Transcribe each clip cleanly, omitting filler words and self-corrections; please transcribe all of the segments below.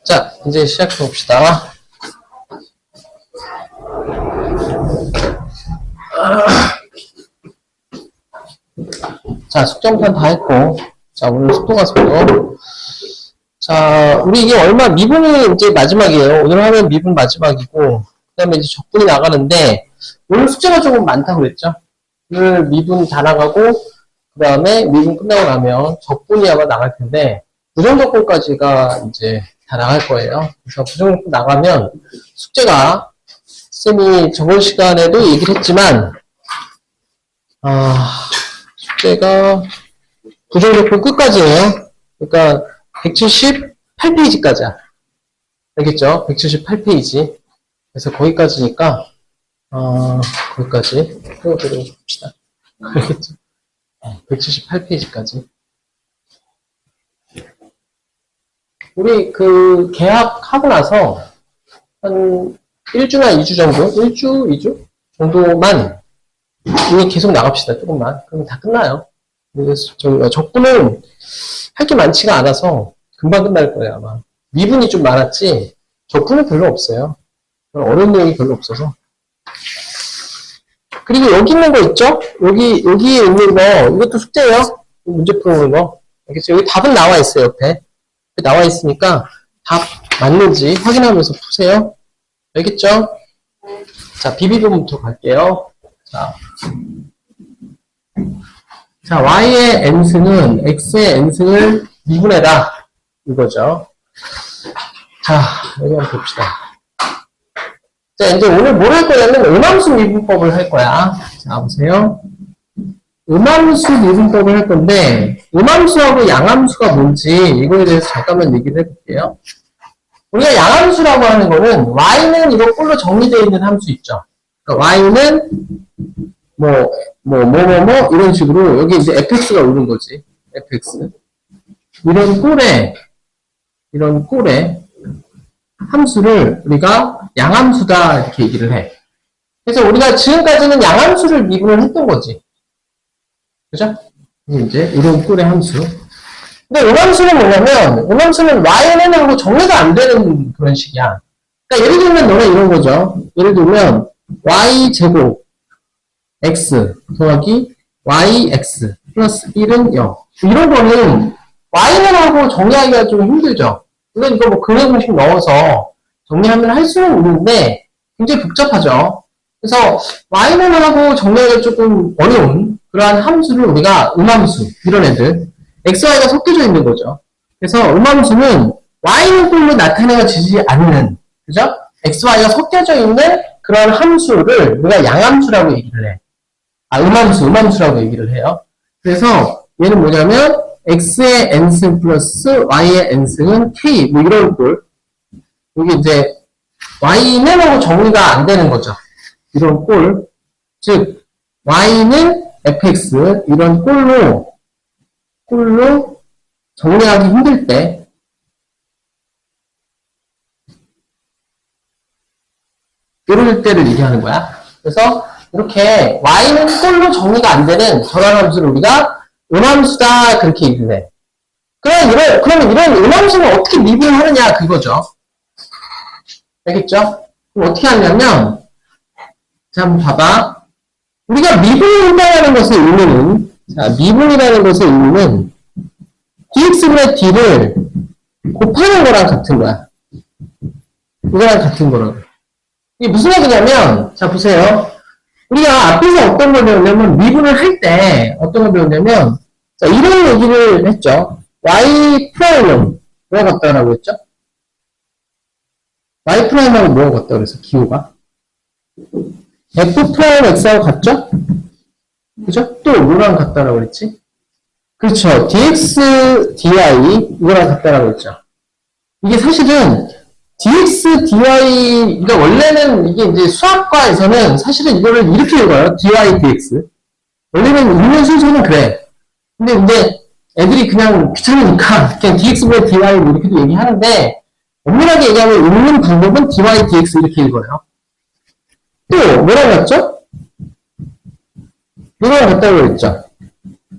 자, 이제 시작해 봅시다. 자, 숙제부터 다 했고, 자, 오늘 속도가 속도. 자, 우리 이게 얼마, 미분이 이제 마지막이에요. 오늘 하면 미분 마지막이고, 그 다음에 이제 적분이 나가는데, 오늘 숙제가 조금 많다고 그랬죠? 오늘 미분 다 나가고, 그 다음에 미분 끝나고 나면 적분이 아마 나갈 텐데, 부정적분까지가 이제 다 나갈 거예요. 그래서 부정적분 나가면 숙제가, 쌤이 저번 시간에도 얘기를 했지만, 숙제가 부정적분 끝까지예요. 그러니까 178페이지까지야. 알겠죠? 178페이지. 그래서 거기까지니까 거기까지 풀어드려 봅시다. 알겠죠? 178페이지까지. 우리 그 계약하고 나서 한 1주나 2주 정도? 1주, 2주 정도만 이게 계속 나갑시다. 조금만. 그럼 다 끝나요. 적분은 할 게 많지가 않아서 금방 끝날 거예요. 아마. 미분이 좀 많았지 적분은 별로 없어요. 어려운 내용이 별로 없어서. 그리고 여기 있는 거 있죠? 여기에 있는 거 이것도 숙제예요. 문제 풀어오는 거. 알겠죠? 여기 답은 나와 있어요. 옆에 나와 있으니까 답 맞는지 확인하면서 푸세요. 알겠죠? 자, 비비 부분부터 갈게요. 자, y의 n승은 x의 n승을 미분해라. 이거죠. 자, 여기 한번 봅시다. 자, 이제 오늘 뭘 할 거냐면 음함수 미분법을 할 거야. 자, 보세요. 음함수 미분법을 할 건데, 음함수하고 양함수가 뭔지 이거에 대해서 잠깐만 얘기를 해볼게요. 우리가 양함수라고 하는 거는 y는 이런 꼴로 정리되어 있는 함수 있죠. 그러니까 y는 이런 식으로 여기 이제 fx가 오는 거지. fx. 이런 꼴에 함수를 우리가 양함수다 이렇게 얘기를 해. 그래서 우리가 지금까지는 양함수를 미분을 했던 거지. 그죠? 이제 이런 꼴의 함수. 근데 음함수는 뭐냐면 음함수는yn하고 정리가 안 되는 그런 식이야. 그러니까 예를 들면 너네 이런 거죠. 예를 들면 y제곱 x 더하기 yx 플러스 1은 0. 이런 거는 y는 하고 정리하기가 좀 힘들죠. 물론 이거 뭐 근해 공식 넣어서 정리하면 할 수는 있는데 굉장히 복잡하죠. 그래서 y는 하고 정리하기가 조금 어려운 그러한 함수를 우리가 음함수, 이런 애들 xy가 섞여져 있는 거죠. 그래서 음함수는 y는 꼴로 나타내지지 않는, 그죠? xy가 섞여져 있는 그런 함수를 우리가 양함수라고 얘기를 해. 음함수라고 얘기를 해요. 그래서 얘는 뭐냐면 x의 n승 플러스 y의 n승은 k, 뭐 이런 꼴. 여기 이제 y는 하고 정리가 안 되는 거죠. 이런 꼴. 즉 y는 fx 이런 꼴로 정리하기 힘들 때 이럴 때를 얘기하는 거야. 그래서 이렇게 y는 꼴로 정리가 안 되는 저런 함수를 우리가 음함수다 그렇게 얘기를 해. 그러면 이런 음함수는 어떻게 미분을 하느냐 그거죠. 알겠죠? 그럼 어떻게 하냐면 자, 한번 봐봐. 우리가 미분이라는 것의 의미는, 자, 미분이라는 것의 의미는 dx분의 d를 곱하는 거랑 같은 거야. 이거랑 같은 거라고. 이게 무슨 얘기냐면, 자, 보세요. 우리가 앞에서 어떤 걸 배웠냐면, 미분을 할 때 어떤 걸 배웠냐면, 자, 이런 얘기를 했죠. y 프라임은 뭐가 같다라고 했죠? y 프라임하고 뭐가 같다고 그래서 기호가? f 프라임 x하고 같죠? 그죠? 또 뭐랑 같다라고 그랬지? 그렇죠. dx dy 이거랑 같다라고 했죠. 이게 사실은 dx dy 그러니까 원래는 이게 이제 수학과에서는 사실은 이거를 이렇게 읽어요. dy dx. 원래는 읽는 순서는 그래. 근데 이제 애들이 그냥 귀찮으니까 그냥 dx분의 dy 뭐 이렇게도 얘기하는데 엄밀하게 얘기하면 읽는 방법은 dy dx 이렇게 읽어요. 또 뭐랑 같죠? 이거랑 같다고 했죠.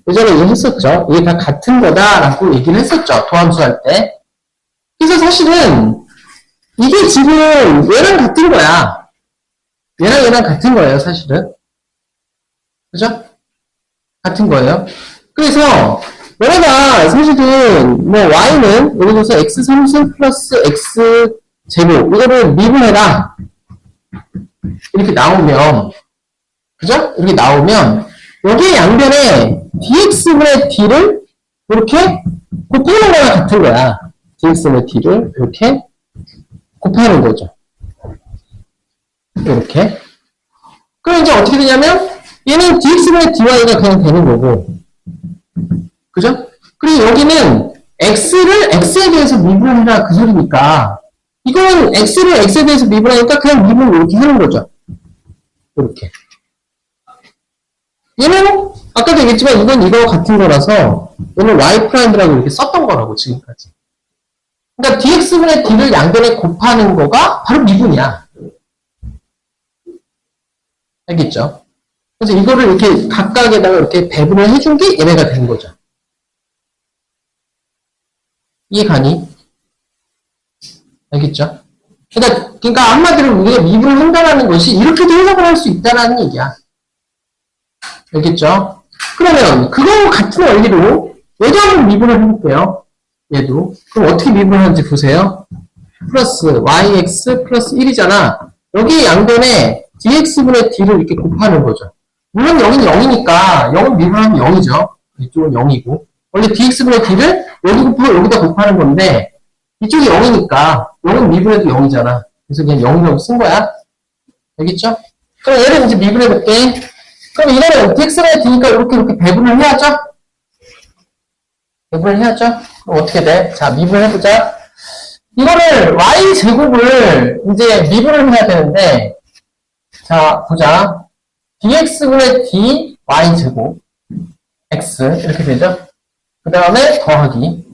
예전에 얘기했었죠. 이게 다 같은 거다라고 얘기를 했었죠. 도함수 할 때. 그래서 사실은 이게 지금 얘랑 같은 거야. 얘랑 같은 거예요, 사실은. 그죠? 같은 거예요. 그래서 얘네가 사실은 뭐 y는 예를 들어서 x3승 플러스 x제곱 이거를 미분해라. 이렇게 나오면 그죠? 이렇게 나오면 여기 양변에 dx분의 d를 이렇게 곱하는 거랑 같은 거야. dx분의 d를 이렇게 곱하는 거죠. 이렇게. 그럼 이제 어떻게 되냐면 얘는 dx분의 dy가 그냥 되는 거고 그죠? 그리고 여기는 x를 x에 대해서 미분해라 그 소리니까 이건 x를 x에 대해서 미분하니까 그냥 미분 이렇게 하는 거죠. 이렇게. 얘는 아까도 얘기했지만 이건 이거와 같은 거라서 얘는 y'라고 이렇게 썼던 거라고 지금까지. 그러니까 dx분의 d를 양변에 곱하는 거가 바로 미분이야. 알겠죠? 그래서 이거를 이렇게 각각에다가 이렇게 배분을 해준 게 얘네가 된 거죠. 이해 가니? 알겠죠? 그러니까 한마디로 우리가 미분을 한다는 것이 이렇게도 해석을 할 수 있다는 얘기야. 알겠죠? 그러면 그거와 같은 원리로 얘도 한번 미분을 해볼게요. 얘도. 그럼 어떻게 미분하는지 보세요. 플러스 yx 플러스 1이잖아. 여기 양변에 dx분의 d를 이렇게 곱하는 거죠. 물론 여기는 0이니까 0은 미분하면 0이죠. 이쪽은 0이고 원래 dx분의 d를 여기 곱하고 여기다 곱하는 건데 이쪽이 0이니까 0은 미분해도 0이잖아. 그래서 그냥 0이라고 쓴 거야. 알겠죠? 그럼 얘를 이제 미분해볼게. 그럼 이거는 dx분의 d니까 이렇게 배분을 해야죠? 배분을 해야죠? 그럼 어떻게 돼? 자, 미분을 해보자. 이거를 y제곱을 이제 미분을 해야 되는데 자, 보자. dx분의 d y제곱 x 이렇게 되죠? 그 다음에 더하기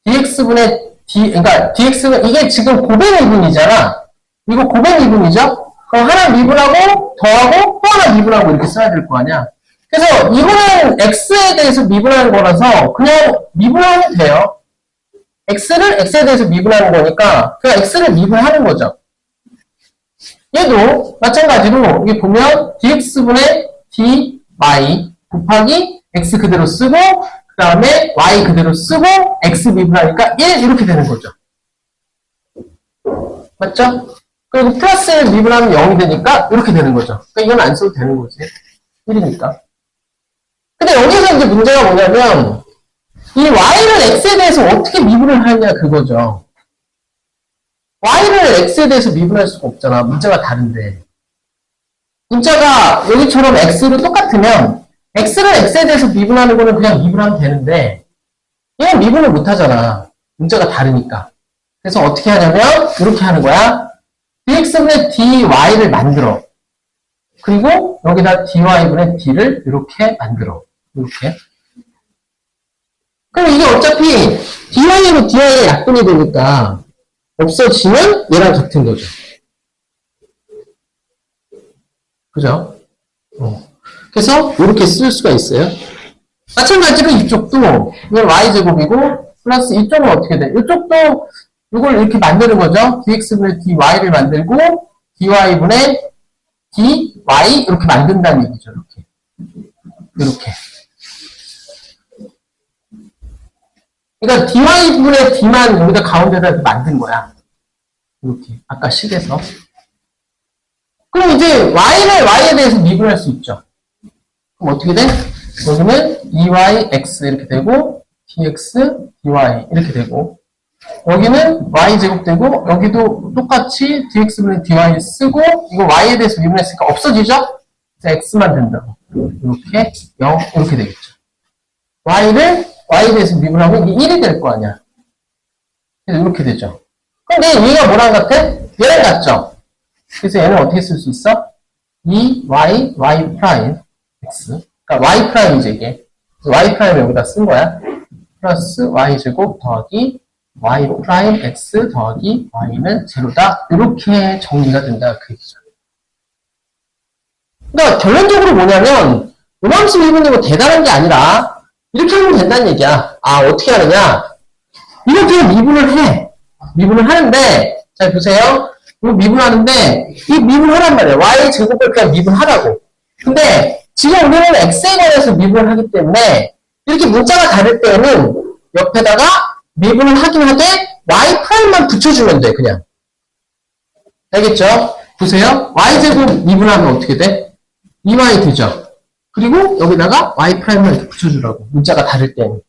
dx분의 d 그러니까 dx는 이게 지금 고백 미분이잖아. 이거 고백 미분이죠? 그럼 하나 미분하고 더하고 또 하나 미분하고 이렇게 써야 될 거 아니야. 그래서 이거는 x에 대해서 미분하는 거라서 그냥 미분하면 돼요. x를 x에 대해서 미분하는 거니까 그냥 x를 미분하는 거죠. 얘도 마찬가지로 여기 보면 dx분의 dy 곱하기 x 그대로 쓰고 그 다음에 y 그대로 쓰고 x 미분하니까 1 이렇게 되는 거죠. 맞죠? 그리고 플러스를 미분하면 0이 되니까 이렇게 되는 거죠. 그러니까 이건 안 써도 되는 거지. 1이니까. 근데 여기서 이제 문제가 뭐냐면 이 y를 x에 대해서 어떻게 미분을 하느냐 그거죠. y를 x에 대해서 미분할 수가 없잖아. 문자가 다른데. 문자가 여기처럼 x로 똑같으면 x를 x에 대해서 미분하는 거는 그냥 미분하면 되는데 얘는 미분을 못 하잖아. 문자가 다르니까. 그래서 어떻게 하냐면 이렇게 하는 거야. dx분의 dy를 만들어. 그리고 여기다 dy분의 d를 이렇게 만들어. 이렇게. 그럼 이게 어차피 dy로 dy의 약분이 되니까 없어지면 얘랑 같은 거죠. 그죠? 그래서 이렇게 쓸 수가 있어요. 마찬가지로 이쪽도 이건 y제곱이고 플러스 이쪽은 어떻게 돼? 이쪽도 이걸 이렇게 만드는 거죠. dx분의 dy를 만들고 dy분의 dy 이렇게 만든다는 얘기죠. 이렇게. 그러니까 dy분의 d만 여기다 가운데다 이렇게 만든 거야. 이렇게 아까 식에서. 그럼 이제 y를 y에 대해서 미분할 수 있죠. 그럼 어떻게 돼? 여기는 dyx 이렇게 되고 dx dy 이렇게 되고 여기는 y제곱 되고 여기도 똑같이 dx분의 dy 쓰고 이거 y에 대해서 미분했으니까 없어지죠? x만 된다고. 이렇게 0 이렇게 되겠죠. y를 y에 대해서 미분하면 이게 1이 될 거 아니야. 그래서 이렇게 되죠. 근데 얘가 뭐랑 같아? 얘랑 같죠? 그래서 얘는 어떻게 쓸 수 있어? y 프라임 x 그러니까 y 프라임이죠 이게. y 프라임 여기다 쓴 거야. 플러스 y제곱 더하기 y 프라임 x 더하기 y는 제로다. 이렇게 정리가 된다 그 얘기죠. 그러니까 결론적으로 뭐냐면 요맘수 미분이 뭐 대단한 게 아니라 이렇게 하면 된다는 얘기야. 아 어떻게 하느냐? 이렇게 미분을 해. 미분을 하는데, 잘 보세요. 이거 미분하는데, 이 미분하란 말이에요. y 제곱을 그냥 미분하라고. 근데, 지금 우리는 x에 관해서 미분을 하기 때문에, 이렇게 문자가 다를 때는, 옆에다가 미분을 하긴 하되, y 프라임만 붙여주면 돼, 그냥. 알겠죠? 보세요. y 제곱 미분하면 어떻게 돼? 2y 되죠? 그리고 여기다가 y 프라임만 이렇게 붙여주라고. 문자가 다를 때는.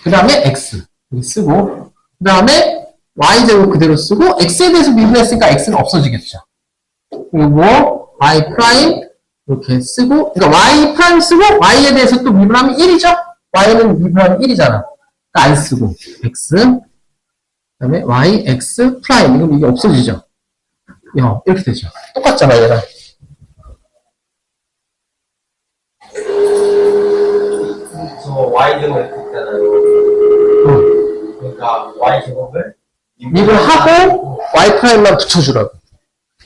그 다음에 x. 여기 쓰고, 그 다음에 y제곱 그대로 쓰고, x에 대해서 미분했으니까 x는 없어지겠죠. 그리고 y 프라임 이렇게 쓰고, 그러니까 y 프라임 쓰고, y에 대해서 또 미분하면 1이죠? y는 미분하면 1이잖아. 그러니까 안 쓰고, x, 그 다음에 y, x 프라임. 그럼 이게 없어지죠? 이렇게 되죠. 똑같잖아, 얘랑. 저 y제곱을 했잖아요. 그러니까 y제곱을 미분하고 y 프라임만 붙여주라고.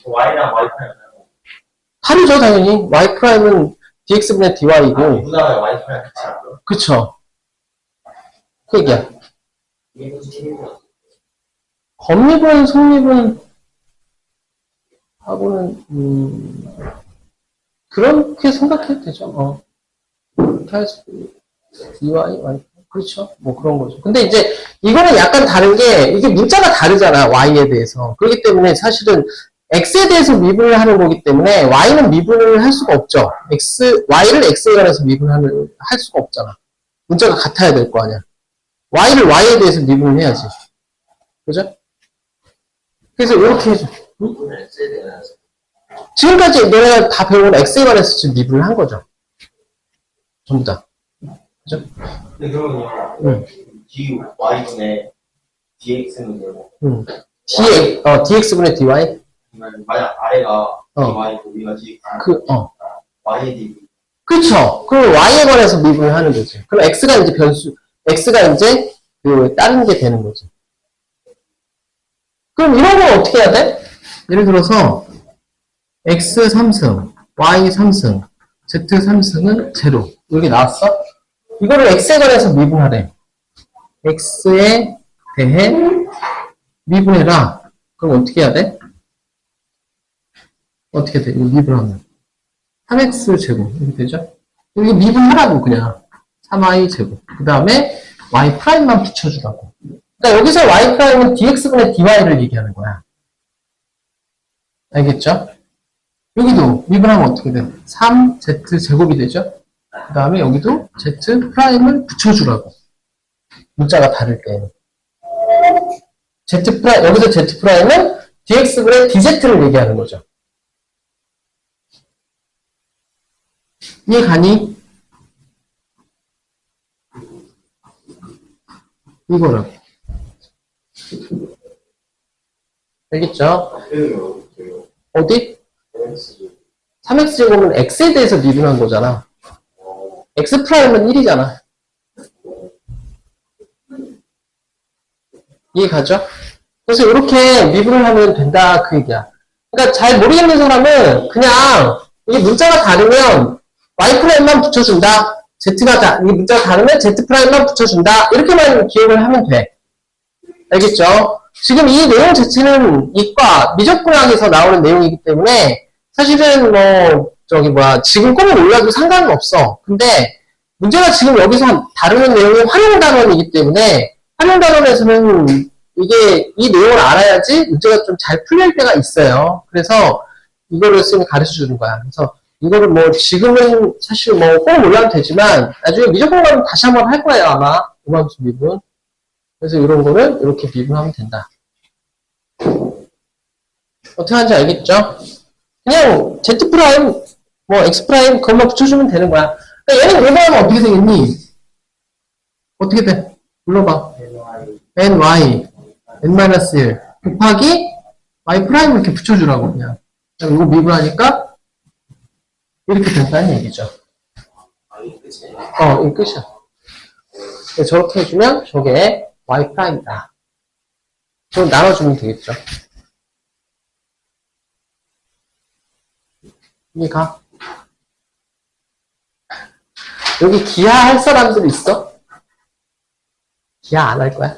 y랑 y 프라임 다르죠, 당연히. y 프라임은 dx분의 dy이고. 미분하면 y 프라임 같이 하고요. 그쵸. 그 얘기야. 겉미분, 속미분 하고는 그렇게 생각해도 되죠. 그렇게 할 수, dy, y, 그렇죠. 뭐 그런 거죠. 근데 이제 이거는 약간 다른 게 이게 문자가 다르잖아, y에 대해서. 그렇기 때문에 사실은 x에 대해서 미분을 하는 거기 때문에 y는 미분을 할 수가 없죠. y를 x에 관해서 미분을 할 수가 없잖아. 문자가 같아야 될 거 아니야. y를 y에 대해서 미분을 해야지. 그죠? 그래서 이렇게 해줘. 지금까지 너네가 다 배운 x에 관해서 지금 미분을 한 거죠. 전부 다. 그죠? 근데 그러면요. dy분의 dx는 되고. dx분의 dy? 만약 아래가 dy고 위가 dx. y에 dx. 그쵸. 그럼 y에 관해서 미분을 하는 거지. 그럼 x가 이제 x가 이제 다른 게 되는 거지. 그럼 이런 건 어떻게 해야 돼? 예를 들어서 x 3승, y 3승, z 3승은 0. 여기 나왔어? 이거를 x에 관해서 미분하래. x에 대해 미분해라. 그럼 어떻게 해야 돼? 어떻게 돼? 이거 미분하면 3x 제곱 이렇게 되죠? 여기 미분하라고 그냥 3y 제곱. 그 다음에 y 프라임만 붙여주라고. 그러니까 여기서 y 프라임은 dx분의 dy를 얘기하는 거야. 알겠죠? 여기도 미분하면 어떻게 돼? 3z 제곱이 되죠? 그 다음에 여기도 z 프라임을 붙여주라고. 문자가 다를 때. z 프라임, 여기서 z 프라임은 dx분의 dz를 얘기하는 거죠. 이해 가니? 이거라고. 알겠죠? 어디? 3x제곱은 x에 대해서 미분한 거잖아. x 프라임은 1이잖아. 이해 가죠? 그래서 이렇게 미분을 하면 된다 그 얘기야. 그러니까 잘 모르겠는 사람은 그냥 이게 문자가 다르면 y 프라임만 붙여준다. 이게 문자가 다르면 z 프라임만 붙여준다. 이렇게만 기억을 하면 돼. 알겠죠? 지금 이 내용 자체는 이과 미적분학에서 나오는 내용이기 때문에 사실은 지금 꼭 몰라도 상관은 없어. 근데 문제가 지금 여기서 다루는 내용이 활용단원이기 때문에 활용단원에서는 이게 이 내용을 알아야지 문제가 좀 잘 풀릴 때가 있어요. 그래서 이거를 가르쳐 주는 거야. 그래서 이거를 지금은 사실 꼭 몰라도 되지만 나중에 미적분 가면 다시 한번 할 거예요, 아마. 오만수 미분. 그래서 이런 거를 이렇게 미분하면 된다. 어떻게 하는지 알겠죠? 그냥 Z 프라임, X 프라임 그것만 붙여주면 되는 거야. 그러니까 얘는 이거 하면 어떻게 되겠니? 어떻게 돼? 불러봐. ny, n-1 곱하기 y 프라임 이렇게 붙여주라고 그냥. 이거 미분하니까 이렇게 된다는 얘기죠. 이게 끝이야. 저렇게 해주면 저게 y 프라임이다. 그럼 나눠주면 되겠죠. 이해 가? 여기 기하 할 사람들 있어? 기하 안 할 거야?